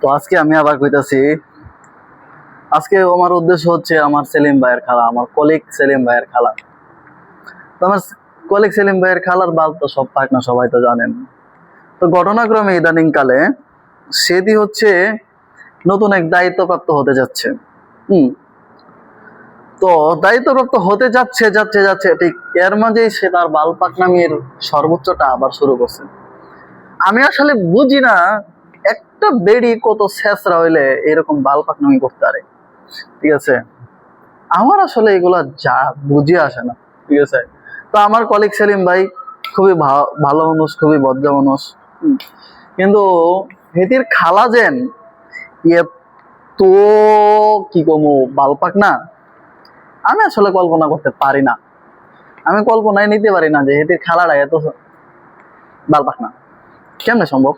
তো আজকে আমি আবার কইতাছি, আজকে আমার উদ্দেশ্য হচ্ছে আমার সেলিম ভাইয়ের খালা, আমার কলিগ সেলিম ভাইয়ের খালা। তো আমার কলিগ সেলিম ভাইয়ের খালার বাল তো সব পাক না, সবাই তো জানেন। তো ঘটনাক্রমে ইদানিং কালে সেদি হচ্ছে নতুন এক দায়িত্বপ্রাপ্ত হতে যাচ্ছে। হুম। তো দায়িত্বপ্রাপ্ত হতে যাচ্ছে যাচ্ছে যাচ্ছে ঠিক এর মাঝেই সে তার বাল পাকনামির সর্বোচ্চটা আবার শুরু করছে। আমি আসলে বুঝি না একটা বেড়ি কত ছেঁচড়া হইলে এরকম বাল পাকনামি করতে পারে। ঠিক আছে, আমার আসলে এগুলা যা বুঝে আসে না। ঠিক আছে, তো আমার কলিগ সেলিম ভাই খুবই ভালো মানুষ, খুবই ভদ্র মানুষ। কিন্তু হেতির খালা যেন ইয়ে তো কি কমু বালপাক না, আমি আসলে কল্পনা করতে পারি না। আমি কল্পনায় নিতে পারি না যে হেতির খালাটা এত বালপাক না, কেমনে সম্ভব?